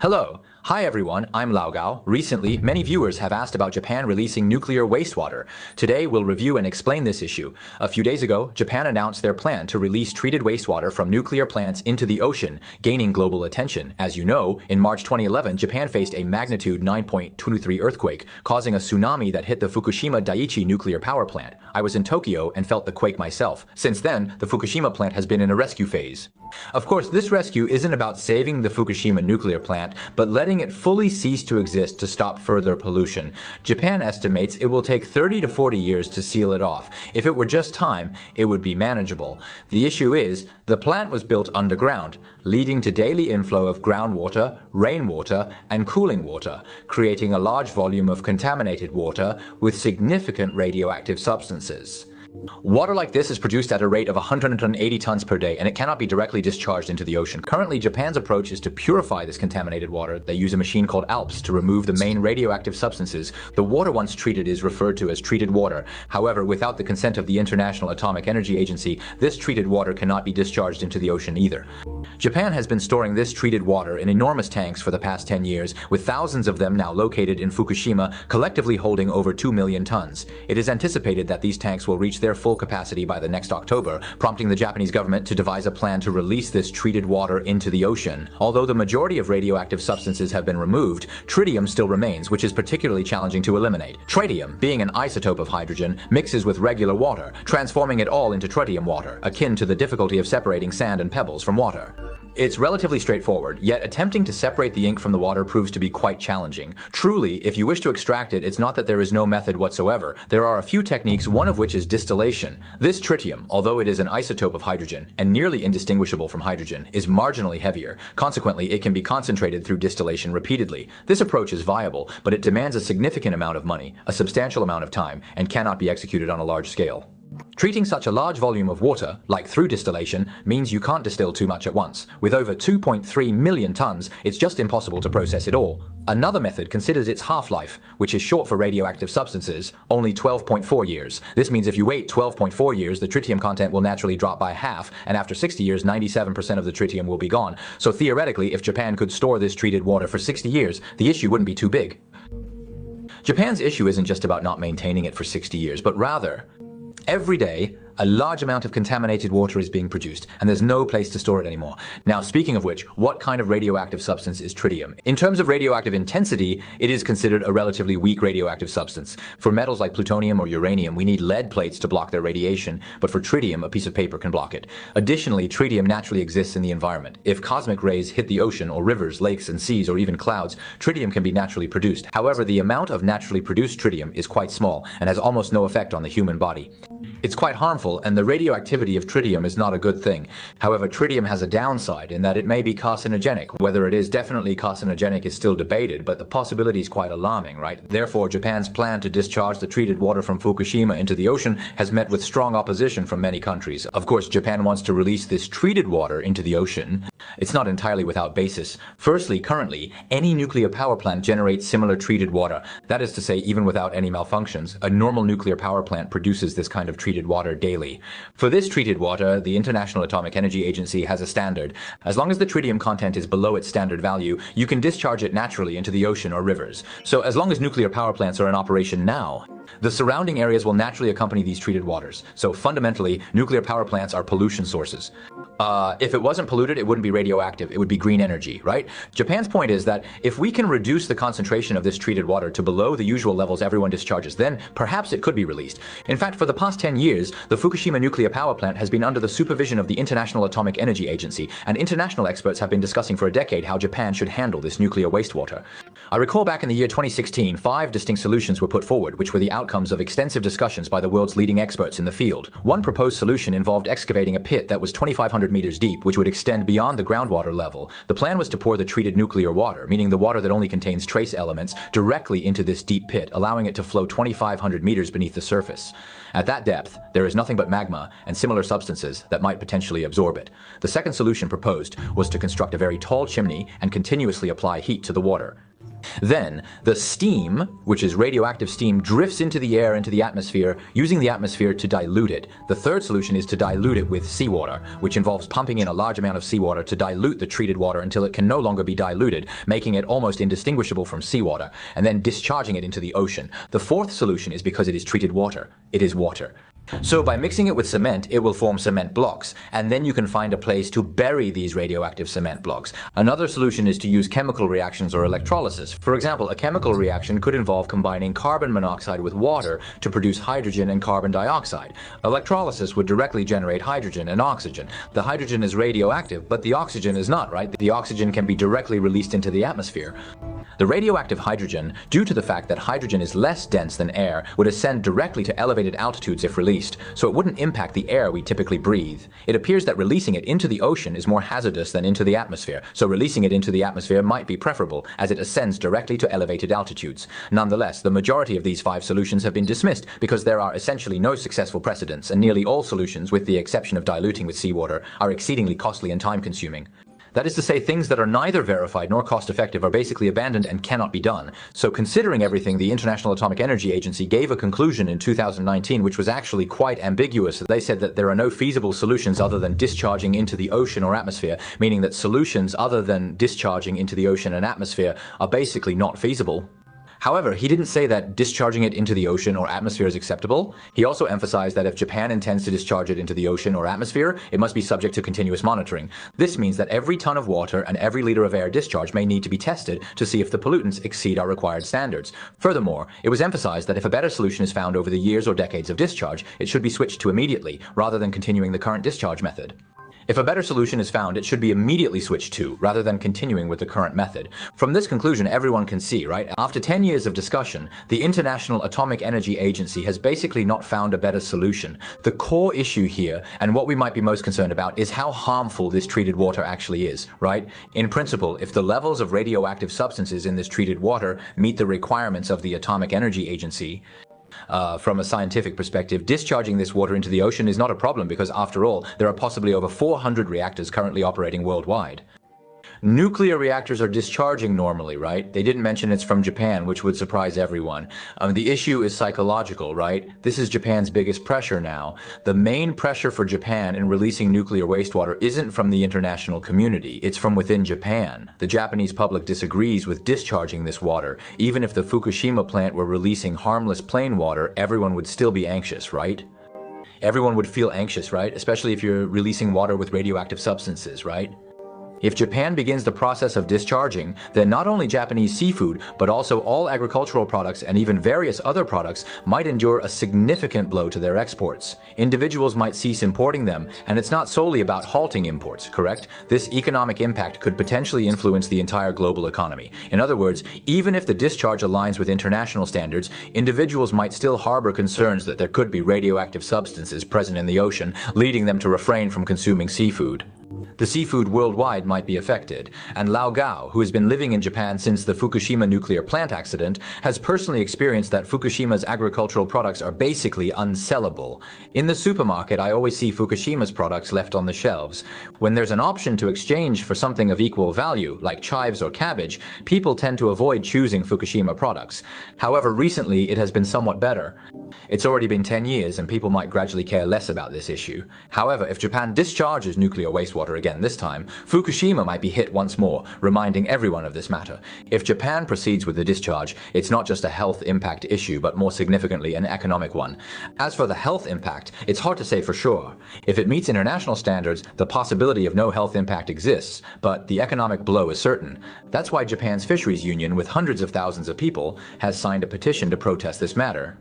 Hello. Hi everyone, I'm Lao Gao. Recently, many viewers have asked about Japan releasing nuclear wastewater. Today, we'll review and explain this issue. A few days ago, Japan announced their plan to release treated wastewater from nuclear plants into the ocean, gaining global attention. As you know, in March 2011, Japan faced a magnitude 9.23 earthquake, causing a tsunami that hit the Fukushima Daiichi nuclear power plant. I was in Tokyo and felt the quake myself. Since then, the Fukushima plant has been in a rescue phase. Of course, this rescue isn't about saving the Fukushima nuclear plant, but letting it fully cease to exist to stop further pollution. Japan estimates it will take 30 to 40 years to seal it off. If it were just time, it would be manageable. The issue is, the plant was built underground, leading to daily inflow of groundwater, rainwater, and cooling water, creating a large volume of contaminated water with significant radioactive substances. Water like this is produced at a rate of 180 tons per day, and it cannot be directly discharged into the ocean. Currently, Japan's approach is to purify this contaminated water. They use a machine called ALPS to remove the main radioactive substances. The water once treated is referred to as treated water. However, without the consent of the International Atomic Energy Agency, this treated water cannot be discharged into the ocean either. Japan has been storing this treated water in enormous tanks for the past 10 years, with thousands of them now located in Fukushima, collectively holding over 2 million tons. It is anticipated that these tanks will reach their full capacity by the next October, prompting the Japanese government to devise a plan to release this treated water into the ocean. Although the majority of radioactive substances have been removed, tritium still remains, which is particularly challenging to eliminate. Tritium, being an isotope of hydrogen, mixes with regular water, transforming it all into tritium water, akin to the difficulty of separating sand and pebbles from water. It's relatively straightforward, yet attempting to separate the ink from the water proves to be quite challenging. Truly, if you wish to extract it, it's not that there is no method whatsoever. There are a few techniques, one of which is distillation. This tritium, although it is an isotope of hydrogen and nearly indistinguishable from hydrogen, is marginally heavier. Consequently, it can be concentrated through distillation repeatedly. This approach is viable, but it demands a significant amount of money, a substantial amount of time, and cannot be executed on a large scale. Treating such a large volume of water, like through distillation, means you can't distill too much at once. With over 2.3 million tons, it's just impossible to process it all. Another method considers its half-life, which is short for radioactive substances, only 12.4 years. This means if you wait 12.4 years, the tritium content will naturally drop by half, and after 60 years, 97% of the tritium will be gone. So theoretically, if Japan could store this treated water for 60 years, the issue wouldn't be too big. Japan's issue isn't just about not maintaining it for 60 years, but rather, every day, a large amount of contaminated water is being produced, and there's no place to store it anymore. Now, speaking of which, what kind of radioactive substance is tritium? In terms of radioactive intensity, it is considered a relatively weak radioactive substance. For metals like plutonium or uranium, we need lead plates to block their radiation, but for tritium, a piece of paper can block it. Additionally, tritium naturally exists in the environment. If cosmic rays hit the ocean or rivers, lakes and seas, or even clouds, tritium can be naturally produced. However, the amount of naturally produced tritium is quite small and has almost no effect on the human body. It's quite harmful, and the radioactivity of tritium is not a good thing. However, tritium has a downside in that it may be carcinogenic. Whether it is definitely carcinogenic is still debated, but the possibility is quite alarming, right? Therefore, Japan's plan to discharge the treated water from Fukushima into the ocean has met with strong opposition from many countries. Of course, Japan wants to release this treated water into the ocean. It's not entirely without basis. Firstly, currently, any nuclear power plant generates similar treated water. That is to say, even without any malfunctions, a normal nuclear power plant produces this kind of treated water daily. For this treated water, the International Atomic Energy Agency has a standard. As long as the tritium content is below its standard value, you can discharge it naturally into the ocean or rivers. So as long as nuclear power plants are in operation now, the surrounding areas will naturally accompany these treated waters. So fundamentally, nuclear power plants are pollution sources. If it wasn't polluted, it wouldn't be radioactive. It would be green energy, right? Japan's point is that if we can reduce the concentration of this treated water to below the usual levels everyone discharges, then perhaps it could be released. In fact, for the past 10 years, the Fukushima nuclear power plant has been under the supervision of the International Atomic Energy Agency, and international experts have been discussing for a decade how Japan should handle this nuclear wastewater. I recall back in the year 2016, 5 distinct solutions were put forward, which were the outcomes of extensive discussions by the world's leading experts in the field. One proposed solution involved excavating a pit that was 2,500 meters deep, which would extend beyond the groundwater level. The plan was to pour the treated nuclear water, meaning the water that only contains trace elements, directly into this deep pit, allowing it to flow 2,500 meters beneath the surface. At that depth, there is nothing but magma and similar substances that might potentially absorb it. The second solution proposed was to construct a very tall chimney and continuously apply heat to the water. Then, the steam, which is radioactive steam, drifts into the air, into the atmosphere, using the atmosphere to dilute it. The third solution is to dilute it with seawater, which involves pumping in a large amount of seawater to dilute the treated water until it can no longer be diluted, making it almost indistinguishable from seawater, and then discharging it into the ocean. The fourth solution is because it is treated water. It is water. So by mixing it with cement, it will form cement blocks, and then you can find a place to bury these radioactive cement blocks. Another solution is to use chemical reactions or electrolysis. For example, a chemical reaction could involve combining carbon monoxide with water to produce hydrogen and carbon dioxide. Electrolysis would directly generate hydrogen and oxygen. The hydrogen is radioactive, but the oxygen is not, right? The oxygen can be directly released into the atmosphere. The radioactive hydrogen, due to the fact that hydrogen is less dense than air, would ascend directly to elevated altitudes if released, so it wouldn't impact the air we typically breathe. It appears that releasing it into the ocean is more hazardous than into the atmosphere, so releasing it into the atmosphere might be preferable, as it ascends directly to elevated altitudes. Nonetheless, the majority of these 5 solutions have been dismissed because there are essentially no successful precedents, and nearly all solutions, with the exception of diluting with seawater, are exceedingly costly and time-consuming. That is to say, things that are neither verified nor cost-effective are basically abandoned and cannot be done. So considering everything, the International Atomic Energy Agency gave a conclusion in 2019 which was actually quite ambiguous. They said that there are no feasible solutions other than discharging into the ocean or atmosphere, meaning that solutions other than discharging into the ocean and atmosphere are basically not feasible. However, he didn't say that discharging it into the ocean or atmosphere is acceptable. He also emphasized that if Japan intends to discharge it into the ocean or atmosphere, it must be subject to continuous monitoring. This means that every ton of water and every liter of air discharged may need to be tested to see if the pollutants exceed our required standards. Furthermore, it was emphasized that if a better solution is found over the years or decades of discharge, it should be switched to immediately, rather than continuing the current discharge method. If a better solution is found, it should be immediately switched to, rather than continuing with the current method. From this conclusion, everyone can see, right? After 10 years of discussion, the International Atomic Energy Agency has basically not found a better solution. The core issue here, and what we might be most concerned about, is how harmful this treated water actually is, right? In principle, if the levels of radioactive substances in this treated water meet the requirements of the Atomic Energy Agency, from a scientific perspective, discharging this water into the ocean is not a problem because, after all, there are possibly over 400 reactors currently operating worldwide. Nuclear reactors are discharging normally, right? They didn't mention it's from Japan, which would surprise everyone. The issue is psychological, right? This is Japan's biggest pressure now. The main pressure for Japan in releasing nuclear wastewater isn't from the international community, it's from within Japan. The Japanese public disagrees with discharging this water. Even if the Fukushima plant were releasing harmless plain water, everyone would still be anxious, right? Everyone would feel anxious, right? Especially if you're releasing water with radioactive substances, right? If Japan begins the process of discharging, then not only Japanese seafood, but also all agricultural products and even various other products might endure a significant blow to their exports. Individuals might cease importing them, and it's not solely about halting imports, correct? This economic impact could potentially influence the entire global economy. In other words, even if the discharge aligns with international standards, individuals might still harbor concerns that there could be radioactive substances present in the ocean, leading them to refrain from consuming seafood. The seafood worldwide might be affected, and Lao Gao, who has been living in Japan since the Fukushima nuclear plant accident, has personally experienced that Fukushima's agricultural products are basically unsellable. In the supermarket, I always see Fukushima's products left on the shelves. When there's an option to exchange for something of equal value, like chives or cabbage, people tend to avoid choosing Fukushima products. However, recently it has been somewhat better. It's already been 10 years and people might gradually care less about this issue. However, if Japan discharges nuclear wastewater again this time, Fukushima might be hit once more, reminding everyone of this matter. If Japan proceeds with the discharge, it's not just a health impact issue, but more significantly an economic one. As for the health impact, it's hard to say for sure. If it meets international standards, the possibility of no health impact exists, but the economic blow is certain. That's why Japan's fisheries union, with hundreds of thousands of people, has signed a petition to protest this matter.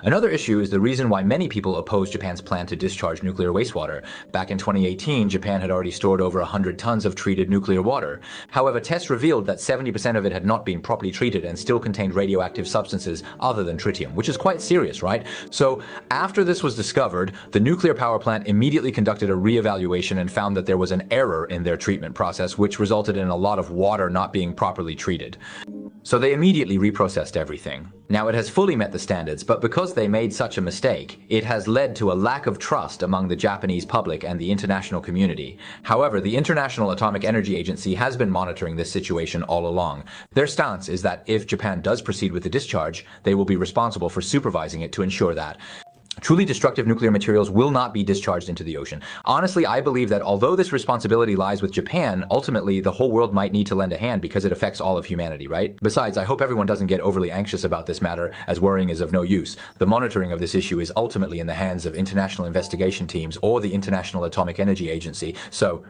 Another issue is the reason why many people oppose Japan's plan to discharge nuclear wastewater. Back in 2018, Japan had already stored over 100 tons of treated nuclear water. However, tests revealed that 70% of it had not been properly treated and still contained radioactive substances other than tritium, which is quite serious, right? So, after this was discovered, the nuclear power plant immediately conducted a re-evaluation and found that there was an error in their treatment process, which resulted in a lot of water not being properly treated. So they immediately reprocessed everything. Now it has fully met the standards, but because they made such a mistake, it has led to a lack of trust among the Japanese public and the international community. However, the International Atomic Energy Agency has been monitoring this situation all along. Their stance is that if Japan does proceed with the discharge, they will be responsible for supervising it to ensure that truly destructive nuclear materials will not be discharged into the ocean. Honestly, I believe that although this responsibility lies with Japan, ultimately the whole world might need to lend a hand because it affects all of humanity, right? Besides, I hope everyone doesn't get overly anxious about this matter, as worrying is of no use. The monitoring of this issue is ultimately in the hands of international investigation teams or the International Atomic Energy Agency, so,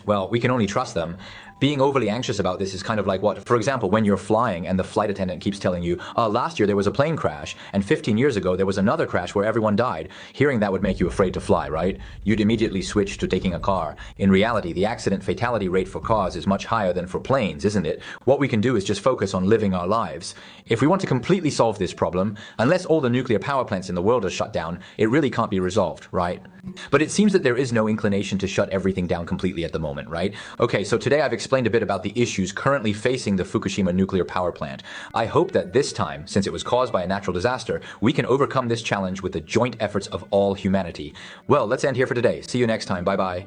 well, we can only trust them. Being overly anxious about this is kind of like what, for example, when you're flying and the flight attendant keeps telling you, last year there was a plane crash, and 15 years ago there was another crash where everyone died. Hearing that would make you afraid to fly, right? You'd immediately switch to taking a car. In reality, the accident fatality rate for cars is much higher than for planes, isn't it? What we can do is just focus on living our lives. If we want to completely solve this problem, unless all the nuclear power plants in the world are shut down, it really can't be resolved, right? But it seems that there is no inclination to shut everything down completely at the moment, right? Okay, so today I've explained a bit about the issues currently facing the Fukushima nuclear power plant. I hope that this time, since it was caused by a natural disaster, we can overcome this challenge with the joint efforts of all humanity. Well, let's end here for today. See you next time. Bye-bye.